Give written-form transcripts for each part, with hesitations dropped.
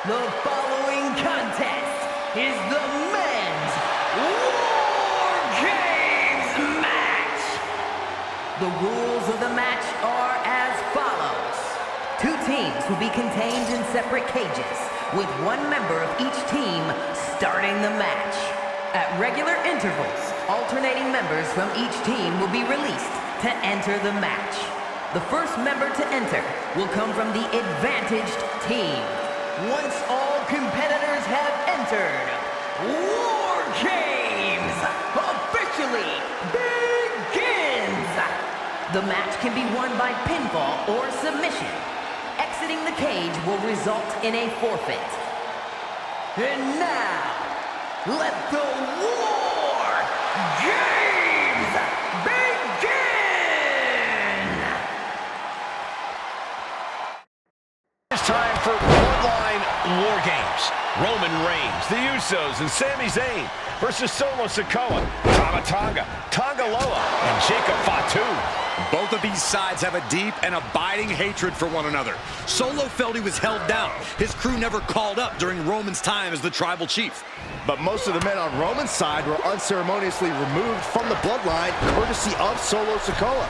The following contest is the men's Wargames match. The rules of the match are as follows. Two teams will be contained in separate cages, with one member of each team starting the match. At regular intervals, alternating members from each team will be released to enter the match. The first member to enter will come from the advantaged team. Once all competitors have entered, Wargames officially begins! The match can be won by pinfall or submission. Exiting the cage will result in a forfeit. And now, let the Wargames begin! It's time for Bloodline Wargames. Roman Reigns, the Usos, and Sami Zayn versus Solo Sikoa, Tama Tonga, Tonga Loa, and Jacob Fatu. Both of these sides have a deep and abiding hatred for one another. Solo felt he was held down. His crew never called up during Roman's time as the tribal chief. But most of the men on Roman's side were unceremoniously removed from the bloodline courtesy of Solo Sikoa.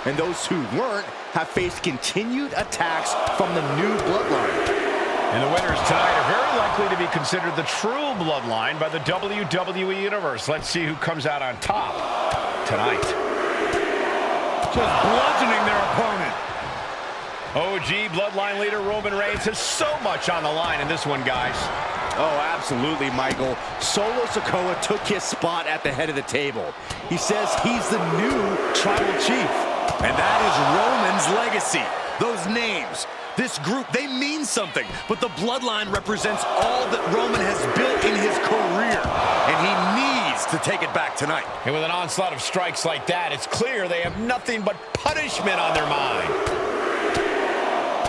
And those who weren't have faced continued attacks from the new bloodline. And the winners tonight are very likely to be considered the true bloodline by the WWE Universe. Let's see who comes out on top tonight. Just bludgeoning their opponent. OG bloodline leader Roman Reigns has so much on the line in this one, guys. Oh, absolutely, Michael. Solo Sikoa took his spot at the head of the table. He says he's the new tribal chief. And that is Roman's legacy. Those names, this group, they mean something. But the bloodline represents all that Roman has built in his career. And he needs to take it back tonight. And with an onslaught of strikes like that, it's clear they have nothing but punishment on their mind.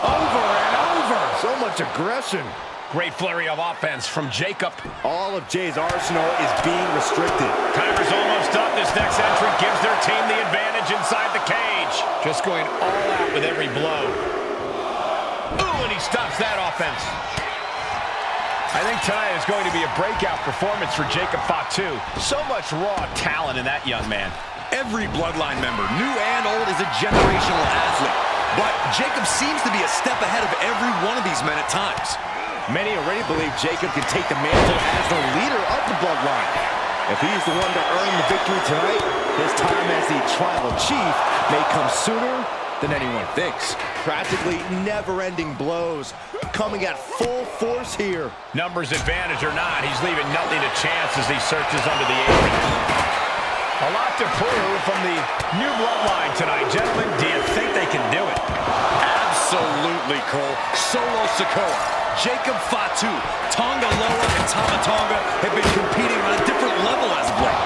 Over and over. So much aggression. Great flurry of offense from Jacob. All of Jay's arsenal is being restricted. Timer's almost up. This next entrant gives their team the advantage inside the cage. Just going all out with every blow. Ooh, and he stops that offense. I think tonight is going to be a breakout performance for Jacob Fatu. So much raw talent in that young man. Every bloodline member, new and old, is a generational athlete. But Jacob seems to be a step ahead of every one of these men at times. Many already believe Jacob can take the mantle as the leader of the bloodline. If he's the one to earn the victory tonight, his time as the tribal chief may come sooner than anyone thinks. Practically never-ending blows coming at full force here. Numbers advantage or not, he's leaving nothing to chance as he searches under the apron. A lot to prove from the new bloodline tonight. Gentlemen, do you think they can do it? Absolutely, Cole. Solo Sikoa, Jacob Fatu, Tonga Loa, and Tama Tonga have been competing on a different level as of late.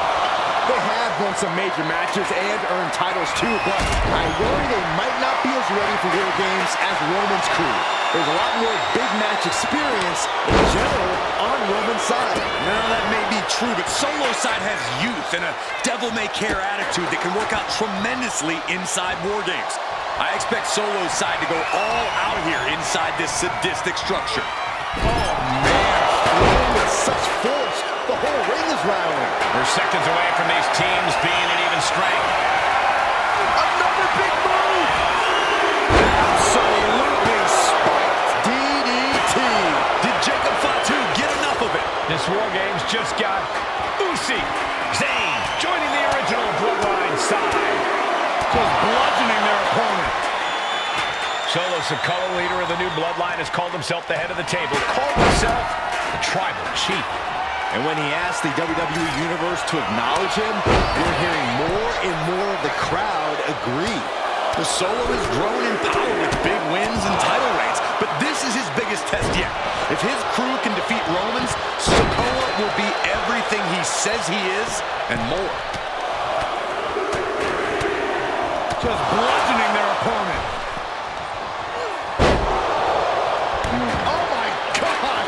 They have won some major matches and earned titles too, but I worry they might not be as ready for Wargames as Roman's crew. There's a lot more big match experience in general on Roman's side. Now that may be true, but Solo's side has youth and a devil-may-care attitude that can work out tremendously inside Wargames. I expect Solo's side to go all out here inside this sadistic structure. Oh, man, throwing with such force. The whole ring is rattling. We're seconds away from these teams being at even strength. Another big move. Absolutely spiked DDT. Did Jacob Fatu get enough of it? This Wargames just got Usi, Zayn joining the original bloodline side. Just bludgeoning their opponent. Solo Sikoa, leader of the new bloodline, has called himself the head of the table, called himself the tribal chief. And when he asked the WWE Universe to acknowledge him, we're hearing more and more of the crowd agree. The Solo has grown in power with big wins and title reigns, but this is his biggest test yet. If his crew can defeat Roman's, Sikoa will be everything he says he is and more. Just bludgeoning their opponent. Oh my God!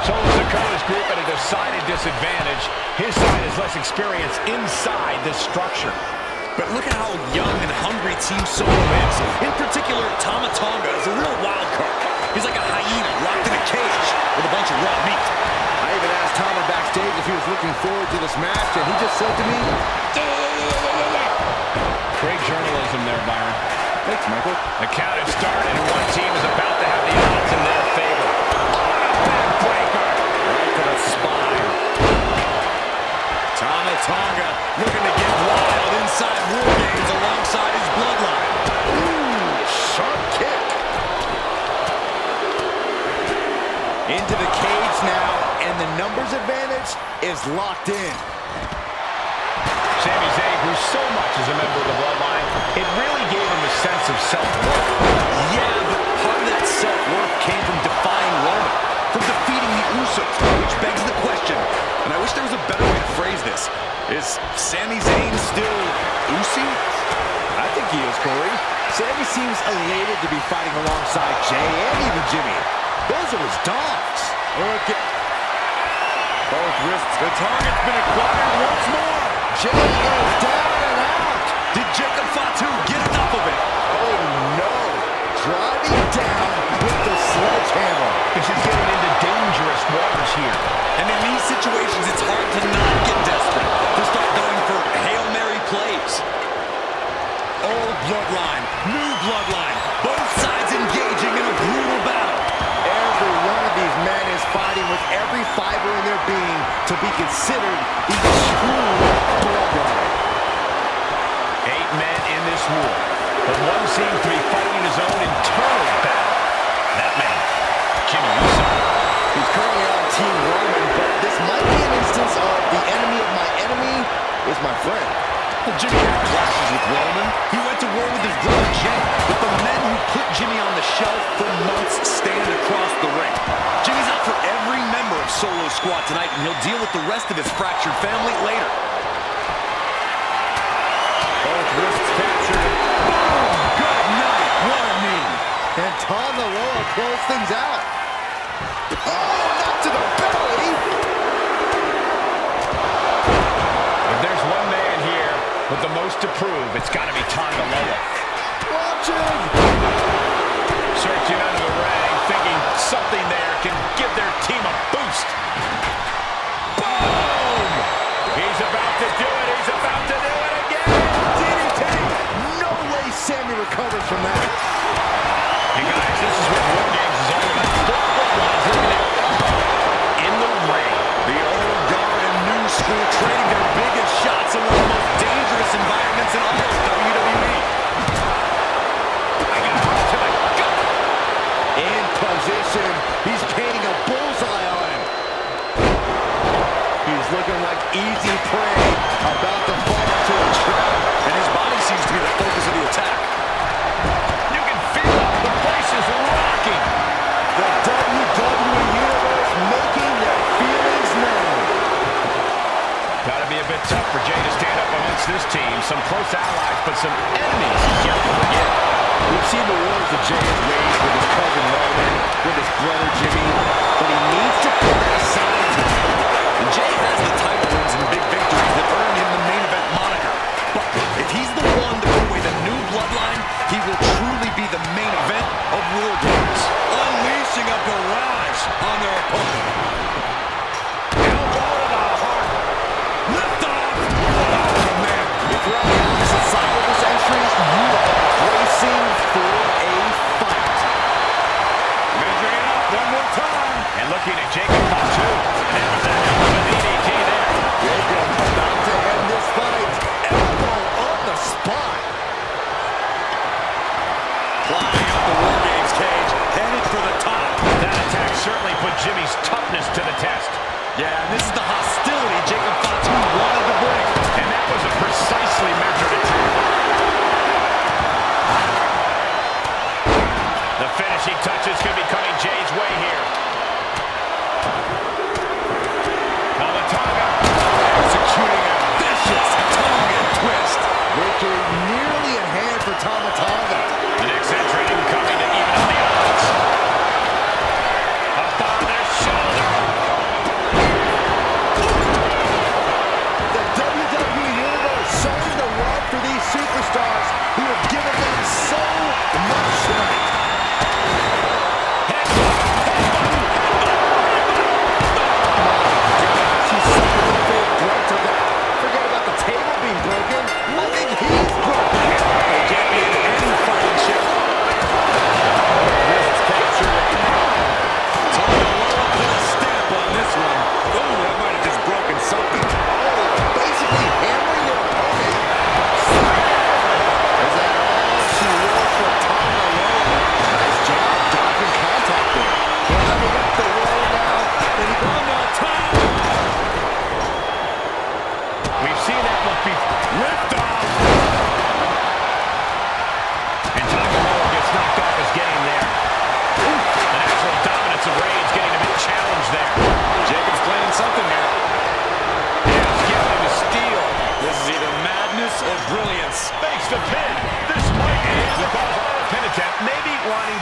Solo Sikoa's group at a decided disadvantage. His side has less experience inside this structure. But look at how young and hungry Team Solo is. In particular, Tama Tonga is a real wild card. He's like a hyena locked in a cage with a bunch of raw meat. I even asked Tama backstage if he was looking forward to this match, and he just said to me, yeah. Great journalism there, Byron. Thanks, Michael. The count has started, and one team is about to have the odds in their favor. On a backbreaker. Right to the spine. Tama Tonga looking to get wild inside Wargames alongside his bloodline. Ooh, sharp kick. Into the cage now, and the numbers advantage is locked in. Sami Zayn, who so much is a member of the Bloodline, it really gave him a sense of self-worth. Yeah, but part of that self-worth came from defying Roman, from defeating the Usos, which begs the question, and I wish there was a better way to phrase this. Is Sami Zayn still Usi? I think he is, Corey. Sami seems elated to be fighting alongside Jay and even Jimmy. Those are his dogs. Okay. Both wrists. The target's been acquired once more. Jay is down and out. Did Jacob Fatu get enough of it? Oh, no. Driving down with the sledgehammer. This is getting into dangerous waters here. And in these situations, it's hard to not get desperate, to start going for Hail Mary plays. Old bloodline, new bloodline, both sides engaging in a brutal battle. Every one of these men is fighting with every fiber in their being to be considered the true bloodline. 8 men in this war, but one seems to be fighting his own internal battle. That man, Jimmy Uso. He's currently on Team Roman, but this might be an instance of the enemy of my enemy is my friend. Well, Jimmy had clashes with Roman. He went to war with his brother Jay, but the men who put Jimmy on the shelf for months stand across the ring. Jimmy's out for every member of Solo Squad tonight, and he'll deal with the rest of his fractured family later. Both wrists captured. Boom! Good night. What a knee. And Tama Loa close things out. Oh, not to the belly. If there's one man here with the most to prove, it's got to be Tonga Loa. Watching. Searching under the ring, thinking something there can give their team a boost. Boom! He's about to do it. He's about to do it again. DDT. No way Sami recovers from that. Hey guys, this is what Wargames is all about. Both bloodlines looking at in the ring. The old guard and new school trading their biggest shots in one of the most dangerous environments in all of WWE. I got hooked to the gut. In position. He's painting a bullseye on him. He's looking like easy prey, about to fall into a trap. And his body seems to be the focus of the attack. You can feel it. The place is rocking. The WWE Universe making their feelings known. Got to be a bit tough for Jay to stand up amongst this team. Some close allies, but some enemies he's yet to forget. We've seen the wars that Jay has waged with his cousin Roman, with his brother Jimmy, but he needs to put that aside tonight. And Jay has the title wins and big victories that earn him the main event moniker. But if he's the one to put away the new bloodline, he will truly be the main event of Wargames, unleashing a barrage on their opponent. Elbow to the heart. Lift off! Oh, man. If you're on the opposite side of this entry, you are bracing for a fight. Measuring it up one more time. And looking at Jacob Fatu. There was that hell of a DDT there. Jacob about to end this fight. Elbow on the spot. Climbing up the Wargames cage, headed for the top. That attack certainly put Jimmy's toughness to the test. Yeah, and this is the hostility Jacob Fatu wanted to bring. And that was a precisely measured attack. The finishing touches could be coming Jay's way here. Tonga. Executing a vicious Tonga twist. Victory nearly in hand for Tama Tonga. The next entry coming to even up the odds. Up on their shoulder.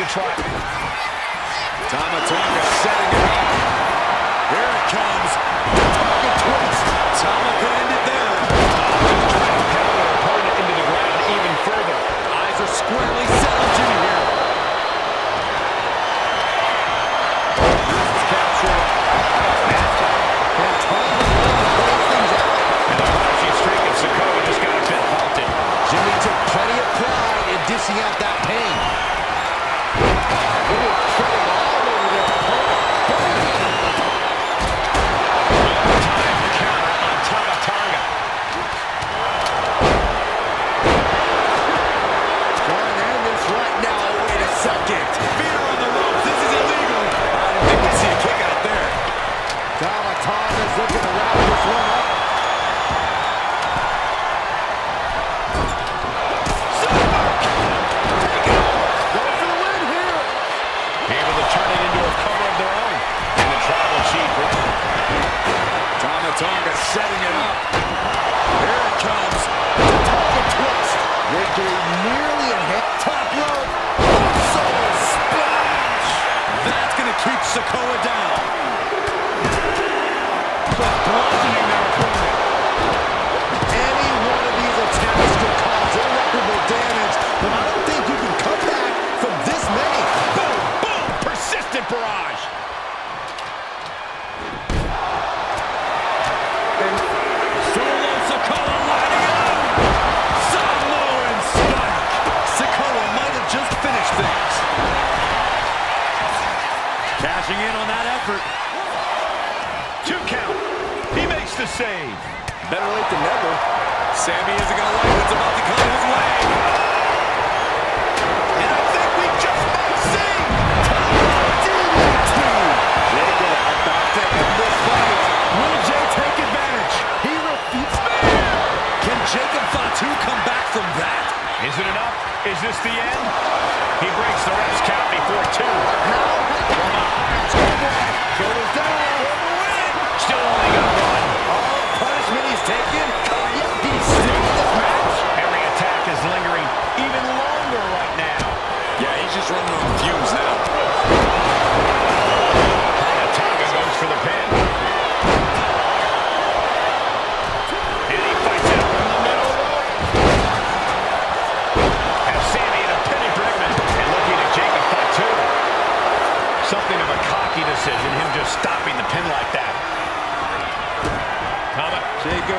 the tribe. Tama Tonga setting it up. Here it comes. The target twist. Tama could end it there. Just trying to pound their opponent into the ground even further. Eyes are squarely set on Jimmy here. Capture. And Tama pulls things out. And the flashy streak of Sikoa just got a bit halted. Jimmy took plenty of pride in dishing out that pain. Setting it up. Here it comes. The target twist. Victory nearly in hand. Top rope. Soul splash. That's going to keep Sikoa down. Just bludgeoning their opponent. Any one of these attacks could cause irreparable damage, but I don't think you can come back from this many. Boom, boom, persistent barrage. Cashing in on that effort. 2 count. He makes the save. Better late than never. Sammy isn't going to like what's about to come his way. And I think we just might see DDT. Jacob about to end this fight. Will Jay take advantage? He refutes. Can Jacob Fatu come back from that? Is it enough? Is this the end? He breaks the ref's count before 2. Shoulders down. Still only got 1. All the punishment he's taken. Yet he's still in this match. Every attack is lingering even longer right now. Yeah, he's just running on fumes now. Tonga goes for the pin. And he fights it from the middle rope. And Sammy in a penny predicament. And looking at Jacob Fatu. Something of a cocky decision, him just stopping the pin like that. Tama. Jacob.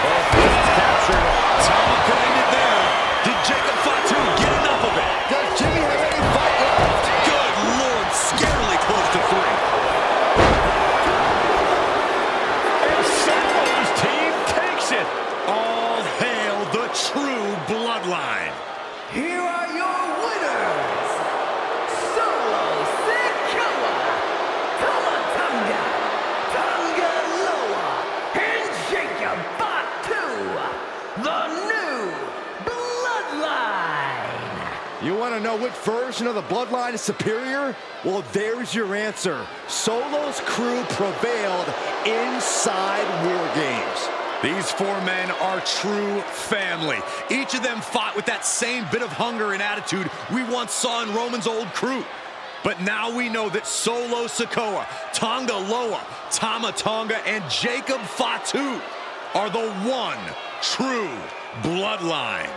Both fists captured. Tama could end it there. Did Jacob Fatu get enough of it? Does Jimmy have any fight left? Good Lord, scarily close to 3. And Solo's team takes it. All hail the true Bloodline. Here are your winners, Solo Sikoa, Tama Tonga, Tonga Loa, and Jacob Fatu, the new Bloodline. You want to know what version of the Bloodline is superior? Well, there's your answer. Solo's crew prevailed inside Wargames. These 4 men are true family. Each of them fought with that same bit of hunger and attitude we once saw in Roman's old crew. But now we know that Solo Sikoa, Tonga Loa, Tama Tonga, and Jacob Fatu are the one true Bloodline.